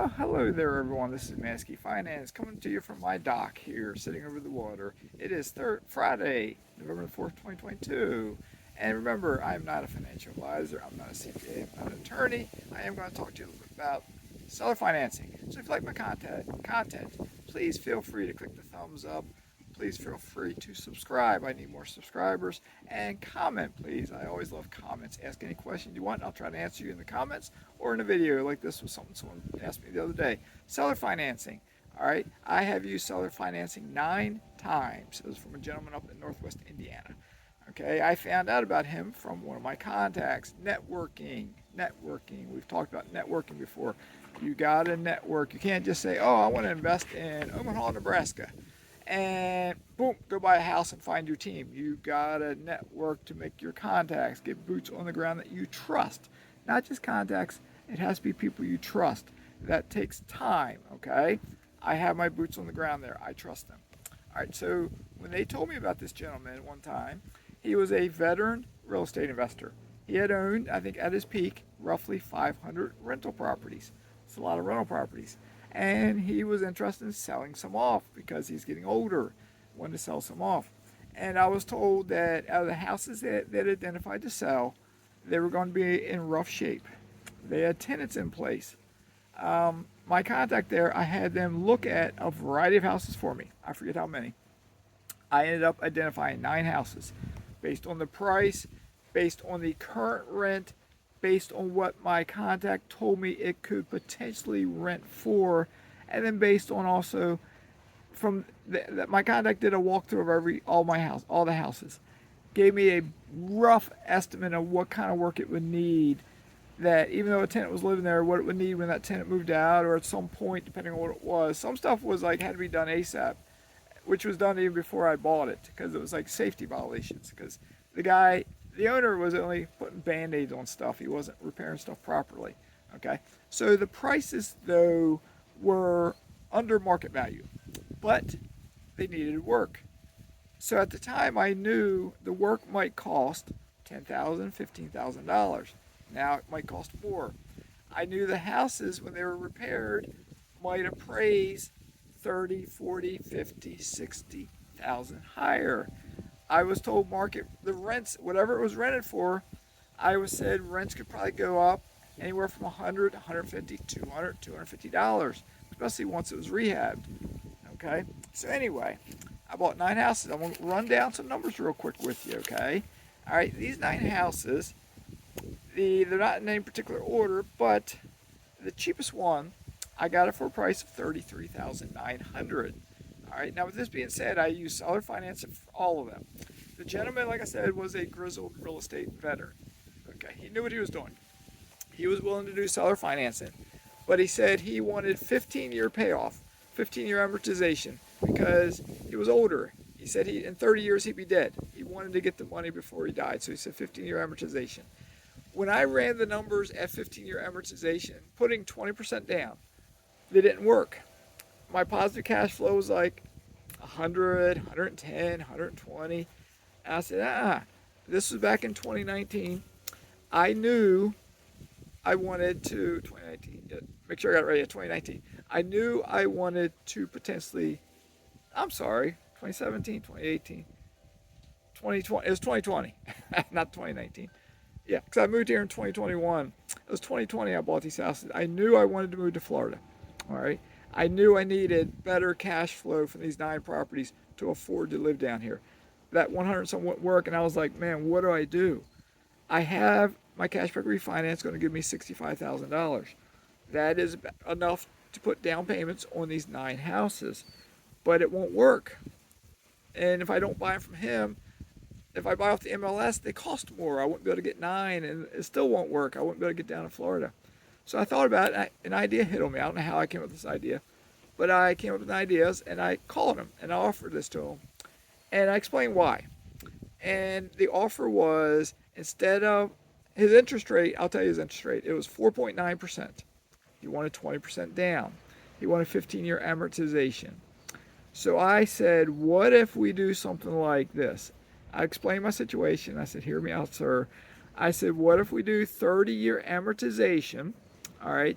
Well, hello there, everyone. This is Mazske Finance coming to you from my dock here, sitting over the water. It is Friday, November the 4th, 2022. And remember, I'm not a financial advisor, I'm not a CPA, I'm not an attorney. I am going to talk to you a little bit about seller financing. So if you like my content, please feel free to click the thumbs up. Please feel free to subscribe. I need more subscribers. And comment, please. I always love comments. Ask any questions you want. I'll try to answer you in the comments or in a video like this was something someone asked me the other day. Seller financing. All right. I have used seller financing 9 times. It was from a gentleman up in Northwest Indiana. Okay. I found out about him from one of my contacts. Networking. We've talked about networking before. You got to network. You can't just say, oh, I want to invest in Omaha, Nebraska, and boom, go buy a house and find your team. You gotta network to make your contacts, get boots on the ground that you trust. Not just contacts, it has to be people you trust. That takes time, okay? I have my boots on the ground there. I trust them. All right, so when they told me about this gentleman one time, he was a veteran real estate investor. He had owned, I think at his peak, roughly 500 rental properties. It's a lot of rental properties. And he was interested in selling some off because he's getting older, wanted to sell some off. And I was told that out of the houses that identified to sell, they were going to be in rough shape. They had tenants in place. My contact there, I had them look at a variety of houses for me. I forget how many. I ended up identifying 9 houses based on the price, based on the current rent, based on what my contact told me it could potentially rent for, and then based on also from my contact did a walkthrough of all the houses, gave me a rough estimate of what kind of work it would need. That even though a tenant was living there, what it would need when that tenant moved out, or at some point, depending on what it was. Some stuff was like had to be done ASAP, which was done even before I bought it because it was like safety violations. Because the owner was only putting band-aids on stuff. He wasn't repairing stuff properly. Okay. So the prices though were under market value, but they needed work. So at the time I knew the work might cost $10,000, $15,000. Now it might cost more. I knew the houses when they were repaired might appraise 30, 40, 50, 60,000 higher. I was told market the rents, whatever it was rented for, I was said rents could probably go up anywhere from 100, 150, 200, $250, especially once it was rehabbed. Okay, so anyway, I bought 9 houses. I'm gonna run down some numbers real quick with you. Okay, all right, these 9 houses, they're not in any particular order, but the cheapest one, I got it for a price of $33,900. All right. Now, with this being said, I use seller financing for all of them. The gentleman, like I said, was a grizzled real estate veteran. Okay. He knew what he was doing. He was willing to do seller financing, but he said he wanted 15-year payoff, 15-year amortization because he was older. He said in 30 years he'd be dead. He wanted to get the money before he died, so he said 15-year amortization. When I ran the numbers at 15-year amortization, putting 20% down, they didn't work. My positive cash flow was like 100, 110, 120. And I said, this was back in 2019. I knew I wanted to, 2019, make sure I got it right, 2019. I knew I wanted to potentially, 2017, 2018, 2020, it was 2020, not 2019. Yeah, because I moved here in 2021. It was 2020 I bought these houses. I knew I wanted to move to Florida, all right? I knew I needed better cash flow from these 9 properties to afford to live down here. That 100 some wouldn't work, and I was like, man, what do I do? I have my cashback refinance going to give me $65,000. That is enough to put down payments on these 9 houses, but it won't work. And if I don't buy them from him, if I buy off the MLS, they cost more. I wouldn't be able to get 9, and it still won't work. I wouldn't be able to get down to Florida. So I thought about it. An idea hit on me. I don't know how I came up with this idea, but I came up with ideas, and I called him, and I offered this to him. And I explained why. And the offer was, instead of his interest rate, I'll tell you his interest rate, it was 4.9%. He wanted 20% down. He wanted 15-year amortization. So I said, what if we do something like this? I explained my situation. I said, hear me out, sir. I said, what if we do 30-year amortization, all right,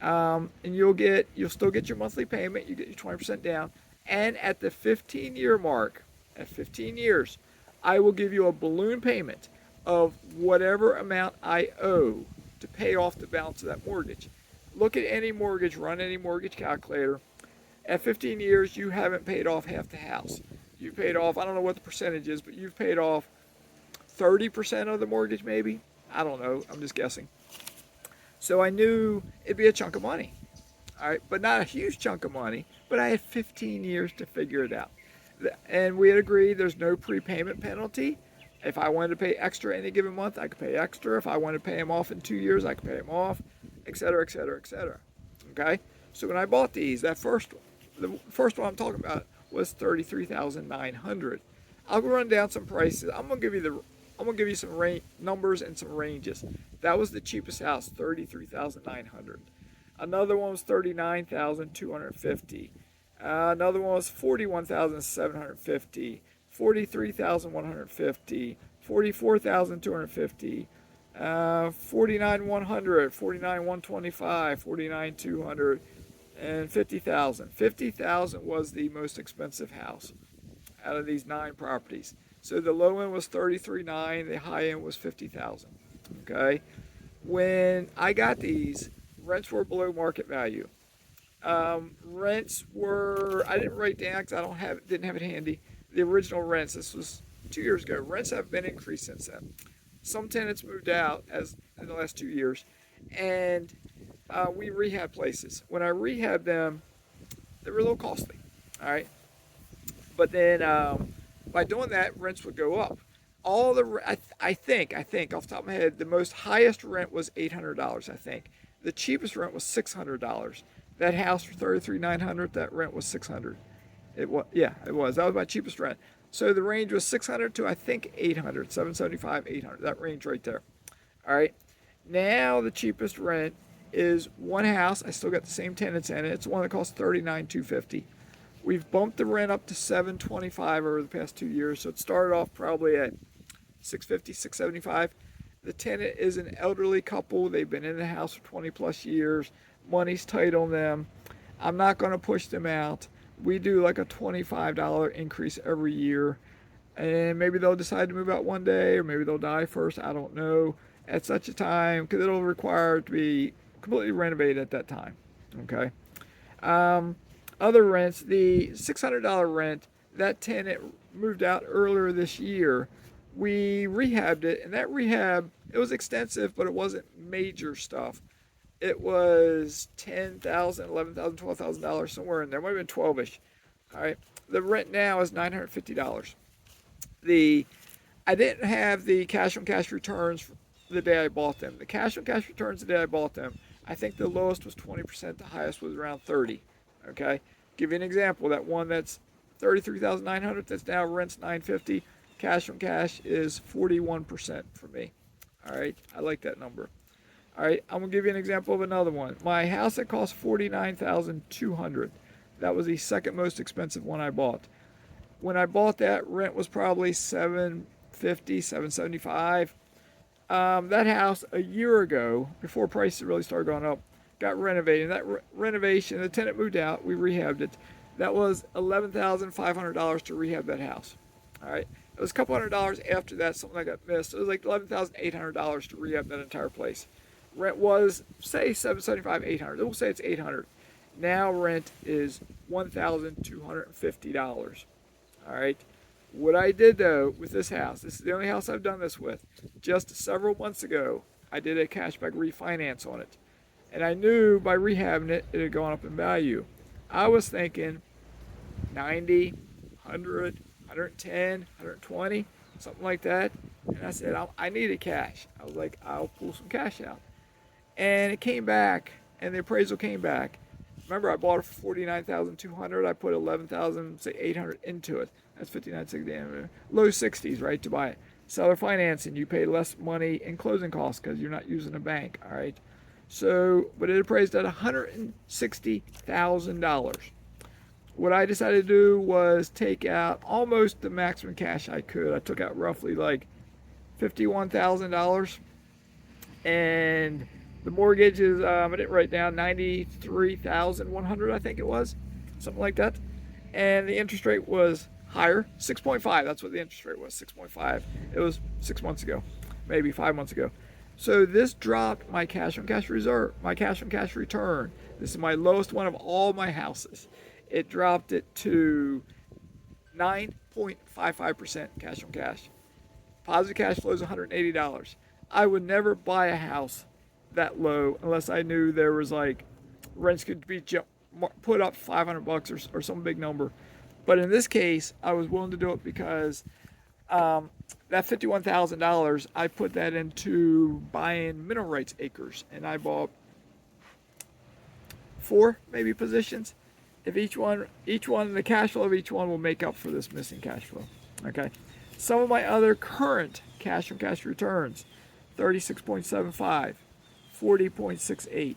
And you'll still get your monthly payment. You get your 20% down, and at the 15-year mark, at 15 years, I will give you a balloon payment of whatever amount I owe to pay off the balance of that mortgage. Look at any mortgage, run any mortgage calculator. At 15 years, you haven't paid off half the house. You paid off, I don't know what the percentage is, but you've paid off 30% of the mortgage, maybe. I don't know. I'm just guessing. So I knew it'd be a chunk of money. All right, but not a huge chunk of money. But I had 15 years to figure it out. And we had agreed there's no prepayment penalty. If I wanted to pay extra any given month, I could pay extra. If I wanted to pay them off in 2 years, I could pay them off, et cetera, et cetera, et cetera. Okay? So when I bought these, the first one I'm talking about was $33,900. I'll run down some prices. I'm gonna give you some numbers and some ranges. That was the cheapest house, $33,900. Another one was $39,250. Another one was $41,750. $43,150. $44,250. $49,100. $49,125. $49,200. And $50,000. $50,000 was the most expensive house out of these 9 properties. So the low end was $33,900, the high end was $50,000. Okay, when I got these, rents were below market value. Rents were, I didn't write down because didn't have it handy. The original rents. This was 2 years ago. Rents have been increased since then. Some tenants moved out as in the last 2 years, and we rehab places. When I rehabbed them, they were a little costly. All right, but then by doing that, rents would go up. I think off the top of my head, the most highest rent was $800. I think the cheapest rent was $600. That house for $33,900, that rent was $600. It was, yeah, it was. That was my cheapest rent. So the range was $600 to I think $800, $775, $800. That range right there. All right. Now the cheapest rent is one house. I still got the same tenants in it. It's one that costs $39,250. We've bumped the rent up to $725 over the past 2 years. So it started off probably at $650, $675. The tenant is an elderly couple. They've been in the house for 20 plus years. Money's tight on them. I'm not going to push them out. We do like a $25 increase every year. And maybe they'll decide to move out one day, or maybe they'll die first. I don't know. At such a time, because it'll require it to be completely renovated at that time. Okay. Other rents, the $600 rent, that tenant moved out earlier this year. We rehabbed it, and that rehab, it was extensive, but it wasn't major stuff. It was $10,000, $11,000, $12,000, somewhere in there. It might have been 12-ish. All right. The rent now is $950. I didn't have the cash-on-cash returns the day I bought them. The cash-on-cash returns the day I bought them, I think the lowest was 20%. The highest was around 30. Okay. Give you an example. That one that's $33,900, that's now rents $950. Cash-on-cash is 41% for me. All right. I like that number. All right, I'm gonna give you an example of another one. My house that cost $49,200. That was the second most expensive one I bought. When I bought that, rent was probably $750, $775. That house a year ago, before prices really started going up, got renovated. That renovation, the tenant moved out. We rehabbed it. That was $11,500 to rehab that house. All right, it was a couple $100 after that. Something I got missed. It was like $11,800 to rehab that entire place. Rent was, say, $775, $800. We'll say it's $800. Now rent is $1,250. All right. What I did though with this house, this is the only house I've done this with. Just several months ago, I did a cashback refinance on it, and I knew by rehabbing it, it had gone up in value. I was thinking 90, 100, 110, 120, something like that. And I said, I needed cash. I was like, I'll pull some cash out. And it came back, and the appraisal came back. Remember, I bought it for $49,200. I put $11,800 into it. That's $59,60, low 60s, right, to buy it. Seller financing, you pay less money in closing costs because you're not using a bank, all right? So, but it appraised at $160,000. What I decided to do was take out almost the maximum cash I could. I took out roughly like $51,000, and The mortgage is, I didn't write down, 93,100, I think it was, something like that. And the interest rate was higher, 6.5. That's what the interest rate was, 6.5. It was 6 months ago, maybe 5 months ago. So this dropped my cash on cash reserve, my cash on cash return. This is my lowest one of all my houses. It dropped it to 9.55% cash on cash. Positive cash flow is $180. I would never buy a house that low unless I knew there was like rents could be put up $500 or some big number. But in this case, I was willing to do it because that $51,000, I put that into buying mineral rights acres, and I bought 4 maybe positions. If each one, the cash flow of each one will make up for this missing cash flow. Okay. Some of my other current cash on cash returns: 36.75, 40.68,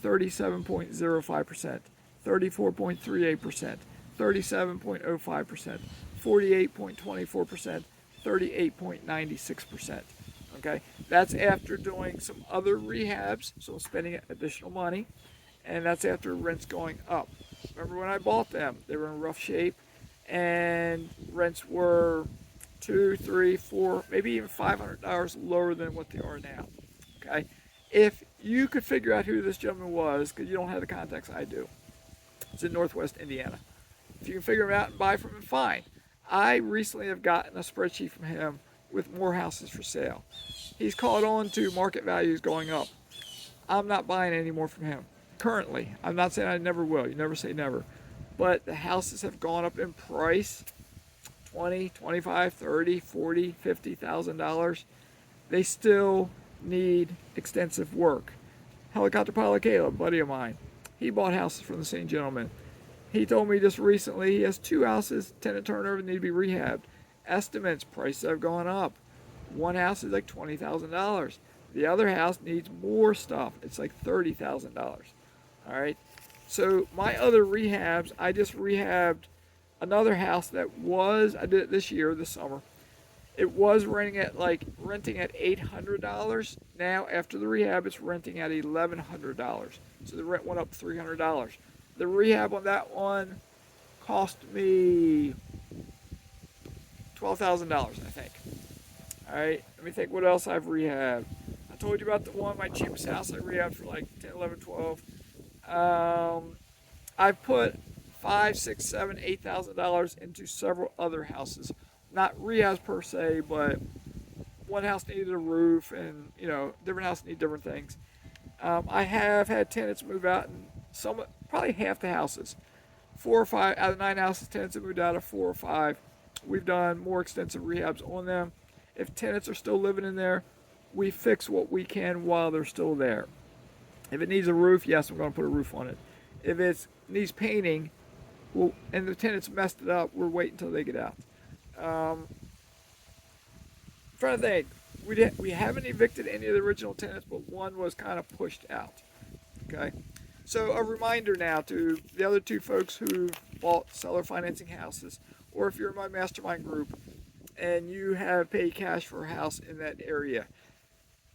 37.05%, 34.38%, 37.05%, 48.24%, 38.96%. Okay, that's after doing some other rehabs, so spending additional money, and that's after rents going up. Remember when I bought them, they were in rough shape, and rents were $200, $300, $400, maybe even $500 lower than what they are now. Okay, if you could figure out who this gentleman was, because you don't have the contacts I do, it's in Northwest Indiana. If you can figure him out and buy from him, fine. I recently have gotten a spreadsheet from him with more houses for sale. He's caught on to market values going up. I'm not buying any more from him currently. I'm not saying I never will. You never say never. But the houses have gone up in price, $20, $25, $30, $40, $50,000. They still need extensive work. Helicopter pilot Caleb, a buddy of mine, he bought houses from the same gentleman. He told me just recently he has 2 houses, tenant turnover, need to be rehabbed. Estimates, prices have gone up. One house is like $20,000. The other house needs more stuff. It's like $30,000. All right. So my other rehabs, I just rehabbed another house that I did it this year, this summer. It was renting at $800. Now after the rehab, it's renting at $1,100. So the rent went up $300. The rehab on that one cost me $12,000, I think. All right, let me think what else I've rehabbed. I told you about the one, my cheapest house I rehabbed for like 10, 11, 12. I've put $5, $6, $7, $8,000 into several other houses. Not rehabs per se, but one house needed a roof, and different houses need different things. I have had tenants move out, and probably half the houses, 4 or 5 out of 9 houses, tenants have moved out of 4 or 5. We've done more extensive rehabs on them. If tenants are still living in there, we fix what we can while they're still there. If it needs a roof, yes, we're going to put a roof on it. If it needs painting, and the tenants messed it up, we're waiting until they get out. I'm trying to think. We haven't evicted any of the original tenants, but one was kind of pushed out. Okay. So a reminder now to the other 2 folks who bought seller financing houses, or if you're in my mastermind group and you have paid cash for a house in that area,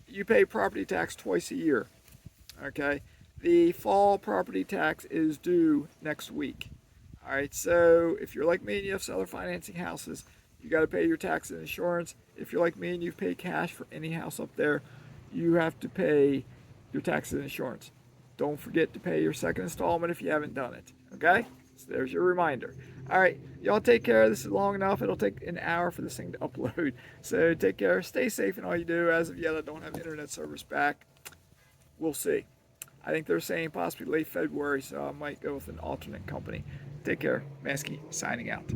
you pay property tax twice a year. Okay. The fall property tax is due next week. All right. So if you're like me and you have seller financing houses, you got to pay your tax and insurance. If you're like me and you've paid cash for any house up there, you have to pay your taxes and insurance. Don't forget to pay your second installment if you haven't done it. Okay? So there's your reminder. All right. Y'all take care. This is long enough. It'll take an hour for this thing to upload. So take care. Stay safe in all you do. As of yet, I don't have internet service back. We'll see. I think they're saying possibly late February, so I might go with an alternate company. Take care. Mazske signing out.